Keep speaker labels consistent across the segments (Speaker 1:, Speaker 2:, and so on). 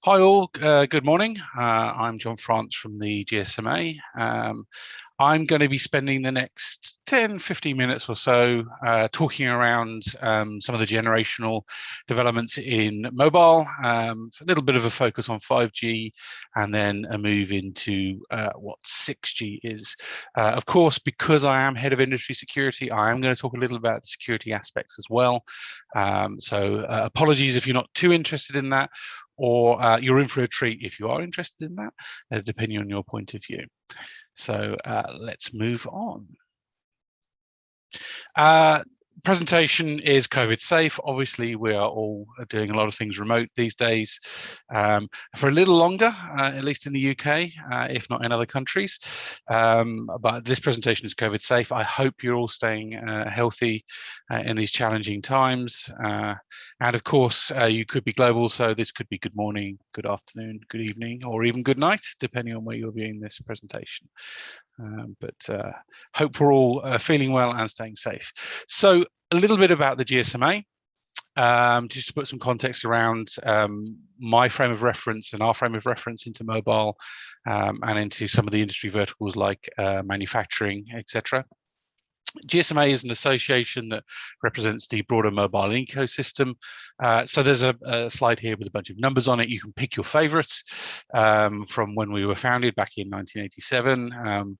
Speaker 1: Hi all, good morning. I'm John France from the GSMA. I'm going to be spending the next 10-15 minutes or so talking around some of the generational developments in mobile, a little bit of a focus on 5G, and then a move into what 6G is. Of course, because I am head of industry security, I am going to talk a little about the security aspects as well. So apologies if you're not too interested in that, or you're in for a treat if you are interested in that, depending on your point of view. So let's move on. Presentation is COVID safe. Obviously, we are all doing a lot of things remote these days for a little longer, at least in the UK, if not in other countries. But this presentation is COVID safe. I hope you're all staying healthy in these challenging times. And of course, you could be global, so this could be good morning, good afternoon, good evening, or even good night, depending on where you're viewing this presentation. But hope we're all feeling well and staying safe. So a little bit about the GSMA, just to put some context around my frame of reference and our frame of reference into mobile and into some of the industry verticals like manufacturing, etc. GSMA is an association that represents the broader mobile ecosystem. So there's a slide here with a bunch of numbers on it. You can pick your favorites from when we were founded back in 1987.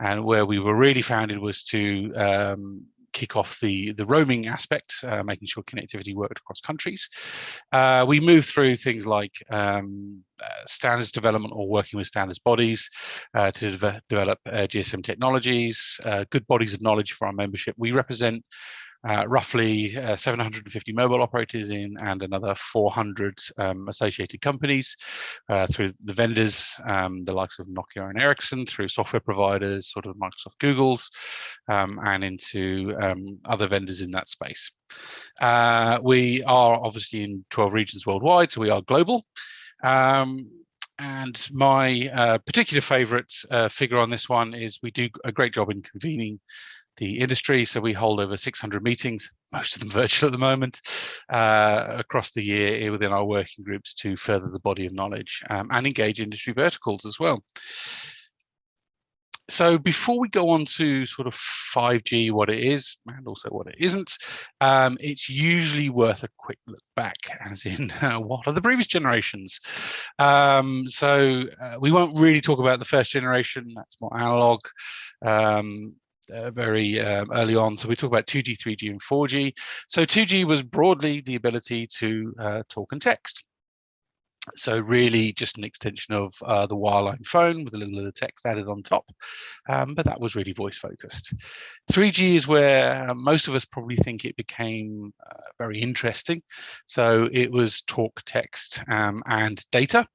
Speaker 1: And where we were really founded was to kick off the roaming aspect, making sure connectivity worked across countries. We moved through things like standards development or working with standards bodies to develop GSM technologies, good bodies of knowledge for our membership. We represent roughly 750 mobile operators in and another 400 associated companies through the vendors, the likes of Nokia and Ericsson, through software providers, sort of Microsoft, Google's, and into other vendors in that space. We are obviously in 12 regions worldwide, so we are global. And my particular favorite figure on this one is we do a great job in convening the industry. So we hold over 600 meetings, most of them virtual at the moment, across the year within our working groups to further the body of knowledge and engage industry verticals as well. So before we go on to sort of 5G, what it is, and also what it isn't, it's usually worth a quick look back, as in what are the previous generations? So we won't really talk about the first generation, that's more analog. Very early on. So we talk about 2G, 3G, and 4G. So 2G was broadly the ability to talk and text. So really just an extension of the wireline phone with a little bit of text added on top, but that was really voice focused. 3G is where most of us probably think it became very interesting. So it was talk, text, and data.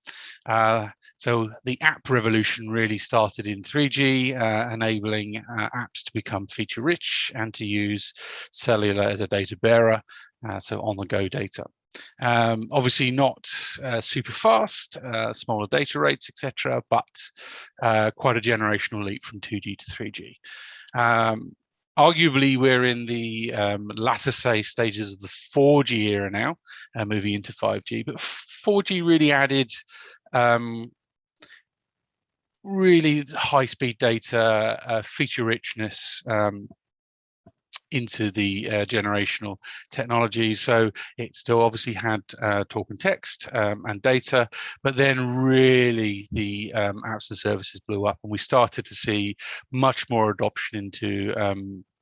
Speaker 1: So the app revolution really started in 3G, enabling apps to become feature rich and to use cellular as a data bearer, so on-the-go data. Obviously not super fast, smaller data rates, etc., but quite a generational leap from 2G to 3G. Arguably, we're in the latter stages of the 4G era now, moving into 5G, but 4G really added really high-speed data, feature richness, into the generational technology. So it still obviously had talk and text and data, but then really the apps and services blew up and we started to see much more adoption into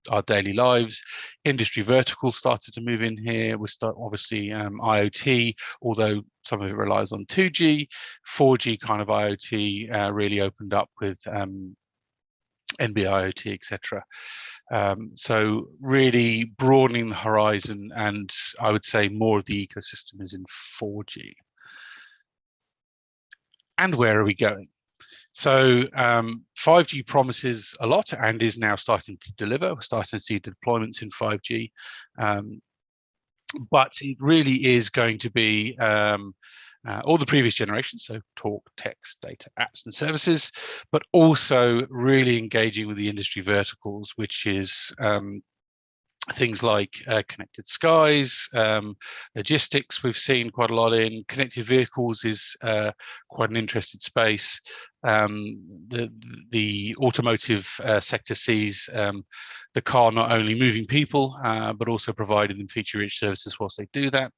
Speaker 1: our daily lives. Industry verticals started to move in here. We start obviously IoT, although some of it relies on 2G, 4G kind of IoT really opened up with NB-IoT, etc. So really broadening the horizon, and I would say more of the ecosystem is in 4G. And where are we going? So 5G promises a lot and is now starting to deliver. We're starting to see deployments in 5G, but it really is going to be all the previous generations, so talk, text, data, apps and services, but also really engaging with the industry verticals, which is things like connected skies, logistics we've seen quite a lot in. Connected vehicles is quite an interesting space. The automotive sector sees the car not only moving people, but also providing them feature-rich services whilst they do that.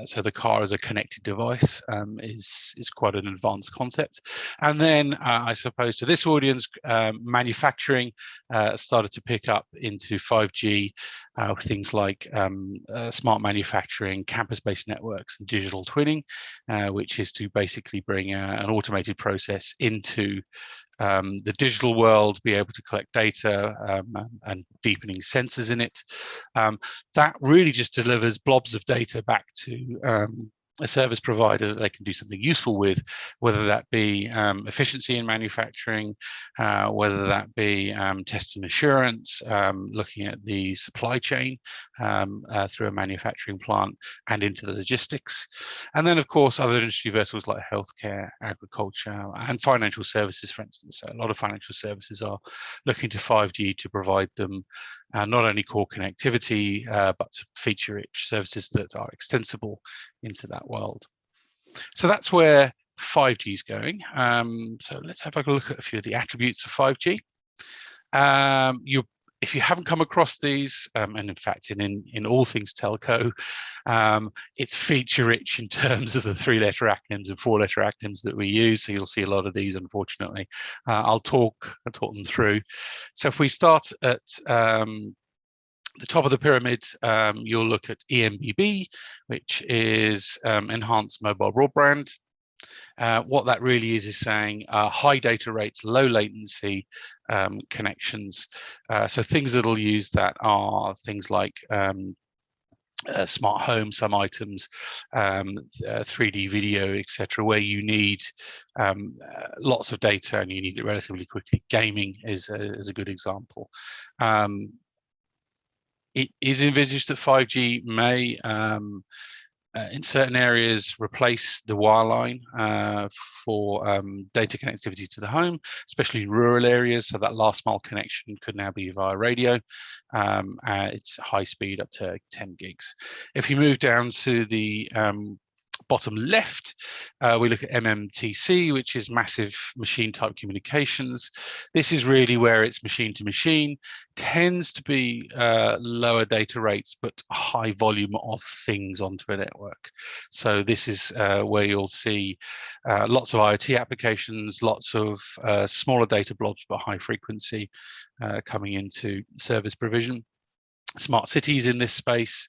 Speaker 1: So the car as a connected device is quite an advanced concept. And then I suppose to this audience, manufacturing started to pick up into 5G with things like smart manufacturing, campus-based networks, and digital twinning, which is to basically bring an automated process into the digital world, be able to collect data and deepening sensors in it. That really just delivers blobs of data back to a service provider that they can do something useful with, whether that be efficiency in manufacturing, whether that be test and assurance, looking at the supply chain through a manufacturing plant and into the logistics. And then, of course, other industry verticals like healthcare, agriculture, and financial services, for instance. So a lot of financial services are looking to 5G to provide them not only core connectivity, but feature-rich services that are extensible into that world. So that's where 5G is going. So let's have a look at a few of the attributes of 5G. If you haven't come across these, and in fact in all things telco, it's feature-rich in terms of the 3-letter acronyms and 4-letter acronyms that we use. So you'll see a lot of these, unfortunately. I'll talk them through. So if we start at the top of the pyramid, you'll look at EMBB, which is enhanced mobile broadband. What that really is saying high data rates, low latency connections. So things that'll use that are things like smart home, some items, 3D video, etc., where you need lots of data and you need it relatively quickly. Gaming is a good example. It is envisaged that 5G may, in certain areas, replace the wireline for data connectivity to the home, especially in rural areas. So that last mile connection could now be via radio. It's high speed up to 10 gigs. If you move down to the bottom left, we look at MMTC, which is massive machine type communications. This is really where it's machine to machine, tends to be lower data rates, but high volume of things onto a network. So this is where you'll see lots of IoT applications, lots of smaller data blobs, but high frequency coming into service provision. Smart cities in this space,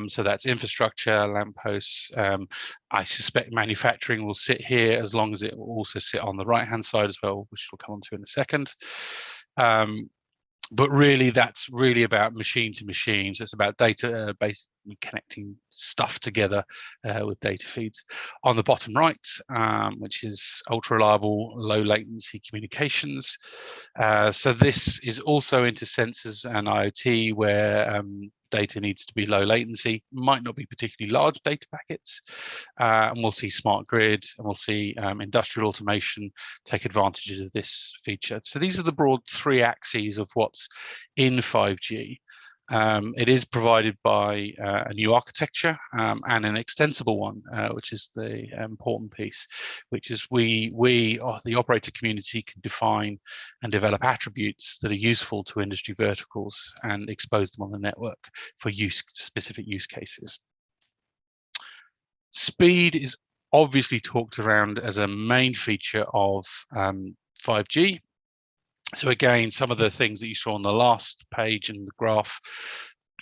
Speaker 1: so that's infrastructure, lampposts. I suspect manufacturing will sit here as long as it will also sit on the right-hand side as well, which we'll come on to in a second. But really, that's really about machine to machine. So it's about data basically connecting stuff together with data feeds. On the bottom right, which is ultra reliable, low latency communications. So this is also into sensors and IoT where data needs to be low latency, might not be particularly large data packets. And we'll see smart grid and we'll see industrial automation take advantage of this feature. So these are the broad 3 axes of what's in 5G. It is provided by a new architecture and an extensible one, which is the important piece, which is we the operator community can define and develop attributes that are useful to industry verticals and expose them on the network for specific use cases. Speed is obviously talked around as a main feature of 5G. So again, some of the things that you saw on the last page in the graph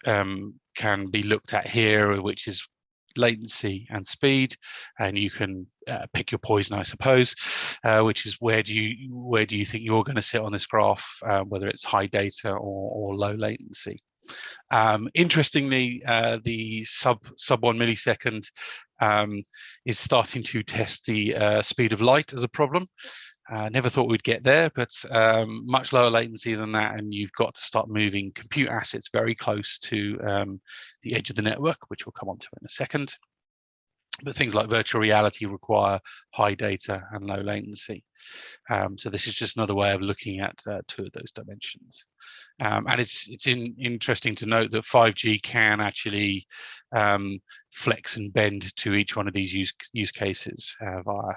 Speaker 1: can be looked at here, which is latency and speed, and you can pick your poison, I suppose, which is where do you think you're going to sit on this graph, whether it's high data or low latency. Interestingly, the sub 1 millisecond is starting to test the speed of light as a problem. Never thought we'd get there, but much lower latency than that, and you've got to start moving compute assets very close to the edge of the network, which we'll come on to in a second. But things like virtual reality require high data and low latency. So this is just another way of looking at two of those dimensions. And it's interesting to note that 5G can actually flex and bend to each one of these use cases via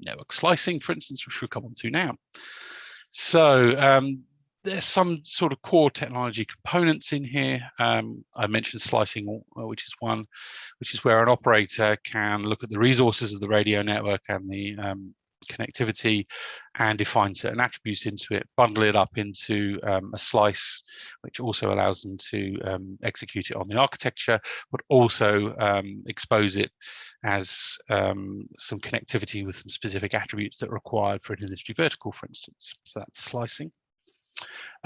Speaker 1: network slicing, for instance, which we'll come on to now. So there's some sort of core technology components in here. I mentioned slicing, which is one, which is where an operator can look at the resources of the radio network and the connectivity and define certain attributes into it, bundle it up into a slice, which also allows them to execute it on the architecture, but also expose it as some connectivity with some specific attributes that are required for an industry vertical, for instance. So that's slicing.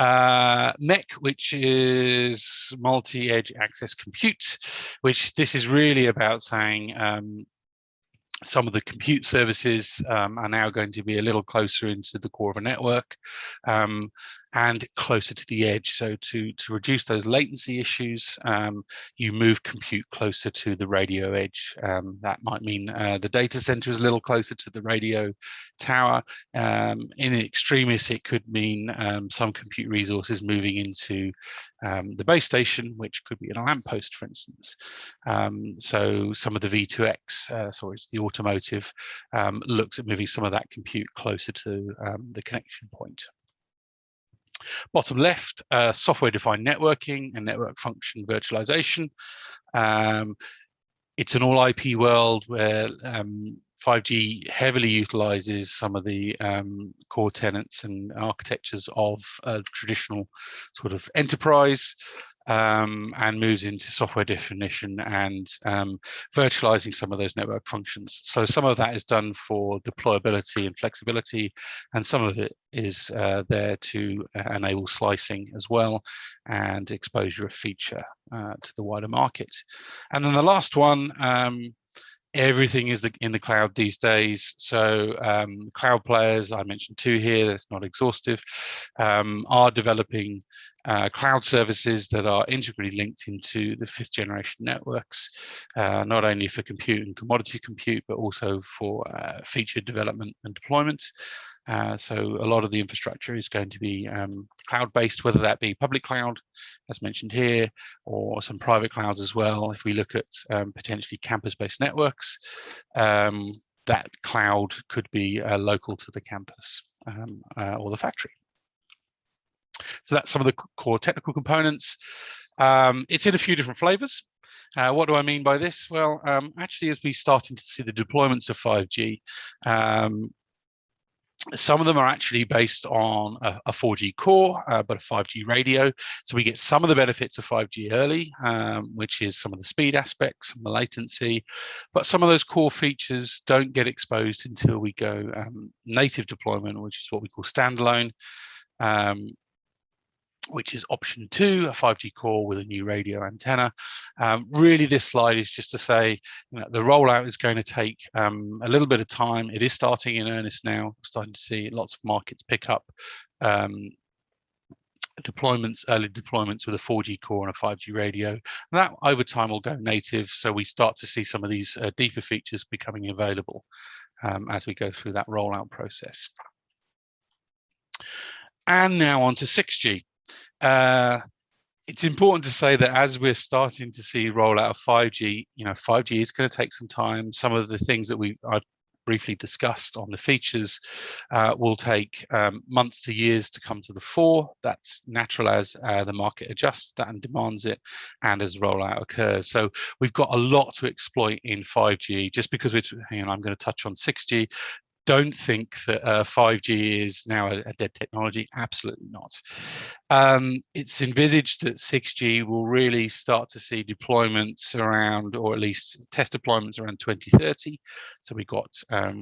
Speaker 1: MEC, which is multi-edge access compute, which this is really about saying some of the compute services are now going to be a little closer into the core of a network and closer to the edge. So to reduce those latency issues, you move compute closer to the radio edge. That might mean the data center is a little closer to the radio tower. In extremis, it could mean some compute resources moving into the base station, which could be in a lamppost, for instance. So some of the V2X, sorry, it's the automotive, looks at moving some of that compute closer to the connection point. Bottom left, software-defined networking and network function virtualization. It's an all IP world where 5G heavily utilizes some of the core tenets and architectures of traditional sort of enterprise, and moves into software definition and virtualizing some of those network functions. So some of that is done for deployability and flexibility, and some of it is there to enable slicing as well and exposure of feature to the wider market. And then the last one, everything is in the cloud these days. So cloud players, I mentioned two here, that's not exhaustive, are developing cloud services that are integrally linked into the 5th generation networks, not only for compute and commodity compute, but also for feature development and deployment. So a lot of the infrastructure is going to be cloud-based, whether that be public cloud, as mentioned here, or some private clouds as well. If we look at potentially campus-based networks, that cloud could be local to the campus or the factory. So that's some of the core technical components. It's in a few different flavors. What do I mean by this? Well, actually, as we're starting to see the deployments of 5G, some of them are actually based on a 4G core, but a 5G radio. So we get some of the benefits of 5G early, which is some of the speed aspects, some of the latency, but some of those core features don't get exposed until we go native deployment, which is what we call standalone, which is option 2, a 5G core with a new radio antenna. Really, this slide is just to say, the rollout is going to take a little bit of time. It is starting in earnest now. We're starting to see lots of markets pick up deployments, early deployments with a 4G core and a 5G radio. And that over time will go native. So we start to see some of these deeper features becoming available as we go through that rollout process. And now on to 6G. It's important to say that as we're starting to see rollout of 5G, 5G is going to take some time. Some of the things that I've briefly discussed on the features will take months to years to come to the fore. That's natural as the market adjusts that and demands it, and as rollout occurs. So we've got a lot to exploit in 5G. Just because I'm going to touch on 6G. Don't think that 5G is now a dead technology. Absolutely not. It's envisaged that 6G will really start to see deployments around, or at least test deployments around 2030. So we've got a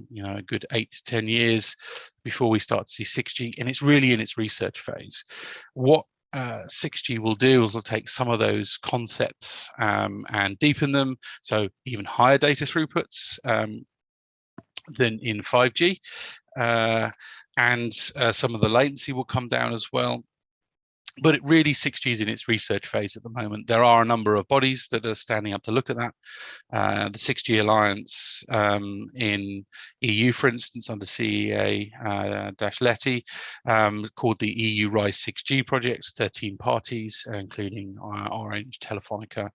Speaker 1: good 8 to 10 years before we start to see 6G, and it's really in its research phase. What 6G will do is will take some of those concepts and deepen them, so even higher data throughputs than in 5G, and some of the latency will come down as well. But it really 6G is in its research phase at the moment. There are a number of bodies that are standing up to look at that. The 6G Alliance in EU, for instance, under CEA-Latency, called the EU RISE 6G projects, 13 parties, including Orange, Telefonica,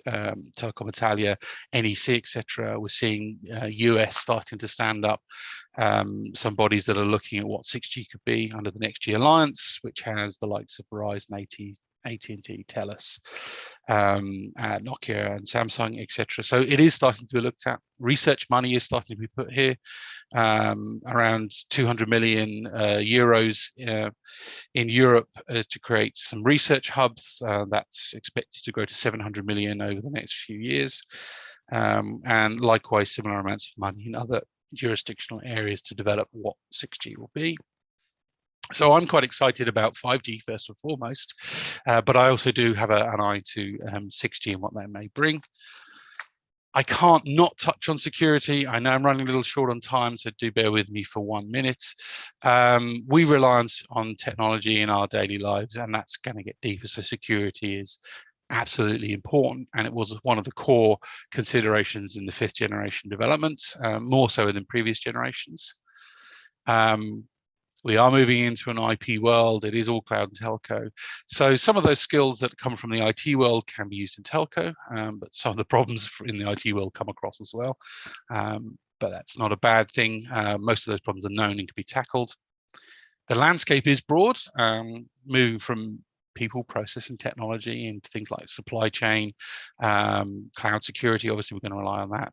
Speaker 1: Telecom Italia, NEC, etc. We're seeing US starting to stand up, some bodies that are looking at what 6G could be under the Next G Alliance, which has the likes of Verizon, AT&T, TELUS, Nokia and Samsung, etc. So it is starting to be looked at. Research money is starting to be put here, around 200 million euros in Europe to create some research hubs. That's expected to grow to 700 million over the next few years. And likewise, similar amounts of money in other jurisdictional areas to develop what 6G will be. So I'm quite excited about 5G first and foremost, but I also do have an eye to 6G and what that may bring. I can't not touch on security. I know I'm running a little short on time, so do bear with me for 1 minute. We rely on technology in our daily lives, and that's going to get deeper. So security is absolutely important, and it was one of the core considerations in the 5th generation development, more so than previous generations. We are moving into an IP world. It is all cloud and telco. So some of those skills that come from the IT world can be used in telco, but some of the problems in the IT world come across as well. But that's not a bad thing. Most of those problems are known and can be tackled. The landscape is broad, moving from people, process and technology into things like supply chain, cloud security. Obviously, we're going to rely on that.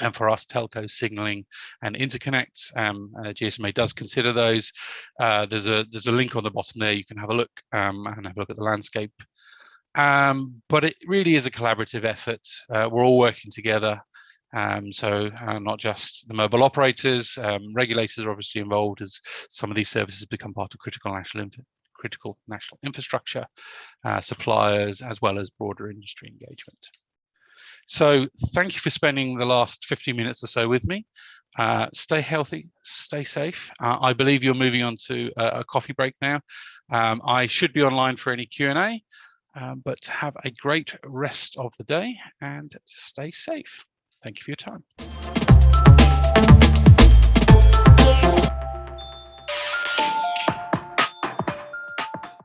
Speaker 1: And for us, telco, signaling, and interconnects, GSMA does consider those. There's a link on the bottom there. You can have a look and have a look at the landscape. But it really is a collaborative effort. We're all working together. So not just the mobile operators, regulators are obviously involved as some of these services become part of critical national infrastructure, suppliers, as well as broader industry engagement. So thank you for spending the last 15 minutes or so with me. Stay healthy, stay safe. I believe you're moving on to a coffee break now. I should be online for any Q&A, but have a great rest of the day and stay safe. Thank you for your time.